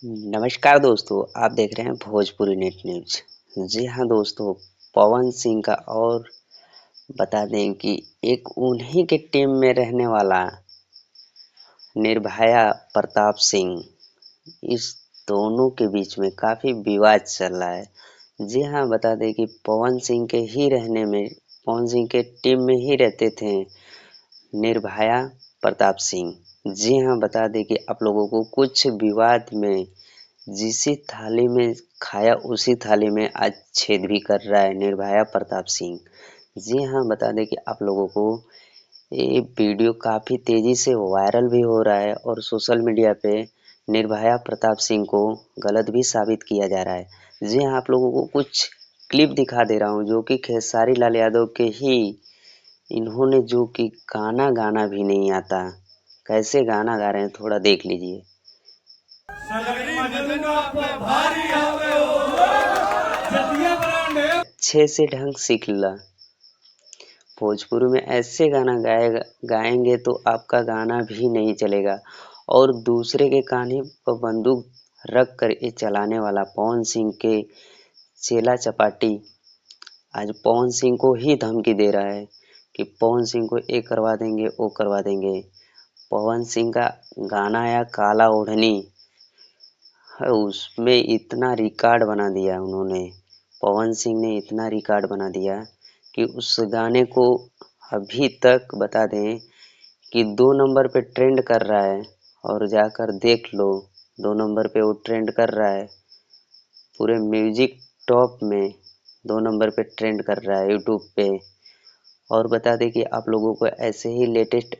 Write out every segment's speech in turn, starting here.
नमस्कार दोस्तों, आप देख रहे हैं भोजपुरी नेट न्यूज। जी हाँ दोस्तों, पवन सिंह का और बता दें कि एक उन्हीं के टीम में रहने वाला निर्भया प्रताप सिंह, इस दोनों के बीच में काफ़ी विवाद चल रहा है। जी हाँ, बता दें कि पवन सिंह के टीम में ही रहते थे निर्भया प्रताप सिंह। जी हाँ, बता दें कि आप लोगों को कुछ विवाद में जिसी थाली में खाया उसी थाली में आज छेद भी कर रहा है निर्भया प्रताप सिंह। जी हाँ, बता दें कि आप लोगों को ये वीडियो काफ़ी तेज़ी से वायरल भी हो रहा है और सोशल मीडिया पे निर्भया प्रताप सिंह को गलत भी साबित किया जा रहा है। जी हाँ, आप लोगों को कुछ क्लिप दिखा दे रहा हूँ जो कि खेसारी लाल यादव के ही इन्होंने जो कि गाना गाना भी नहीं आता। कैसे गाना गा रहे हैं थोड़ा देख लीजिए। अच्छे से ढंग सीख ला। भोजपुरी में ऐसे गाना गाएंगे तो आपका गाना भी नहीं चलेगा। और दूसरे के कान्हे पर बंदूक रख कर ये चलाने वाला पवन सिंह के चेला चपाटी आज पवन सिंह को ही धमकी दे रहा है कि पवन सिंह को ये करवा देंगे, वो करवा देंगे। पवन सिंह का गाना आया काला ओढ़नी, उसमें इतना रिकॉर्ड बना दिया उन्होंने, पवन सिंह ने इतना रिकॉर्ड बना दिया कि उस गाने को अभी तक बता दें कि 2 नंबर पे ट्रेंड कर रहा है। और जाकर देख लो, 2 नंबर पे वो ट्रेंड कर रहा है पूरे म्यूजिक टॉप में, 2 नंबर पे ट्रेंड कर रहा है यूट्यूब पे। और बता दें कि आप लोगों को ऐसे ही लेटेस्ट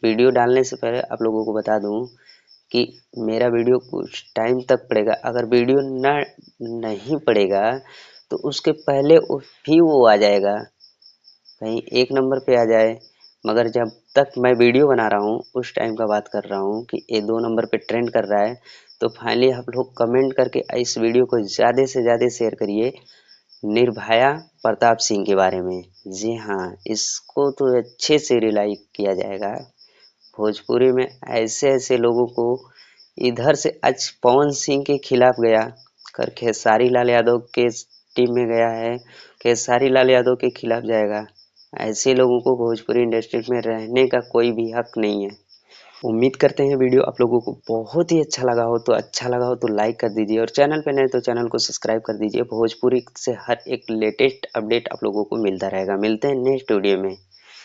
वीडियो डालने से पहले आप लोगों को बता दूं कि मेरा वीडियो कुछ टाइम तक पड़ेगा। अगर वीडियो नहीं पड़ेगा तो उसके पहले भी वो आ जाएगा, कहीं 1 नंबर पे आ जाए। मगर जब तक मैं वीडियो बना रहा हूँ उस टाइम का बात कर रहा हूँ कि ये 2 नंबर पे ट्रेंड कर रहा है। तो फाइनली आप लोग कमेंट करके इस वीडियो को ज़्यादा से ज़्यादा शेयर करिए निर्भया प्रताप सिंह के बारे में। जी हाँ, इसको तो अच्छे से रिलाइक किया जाएगा। भोजपुरी में ऐसे-ऐसे लोगों को इधर से आज पवन सिंह के खिलाफ गया कर खेसारी लाल यादव के टीम में गया है, खेसारी लाल यादव के खिलाफ जाएगा। ऐसे लोगों को भोजपुरी इंडस्ट्री में रहने का कोई भी हक नहीं है। उम्मीद करते हैं वीडियो आप लोगों को बहुत ही अच्छा लगा हो तो लाइक कर दीजिए और चैनल पे नए तो चैनल को सब्सक्राइब कर दीजिए। भोजपुरी से हर एक लेटेस्ट अपडेट आप लोगों को मिलता रहेगा। मिलते हैं नेक्स्ट वीडियो में।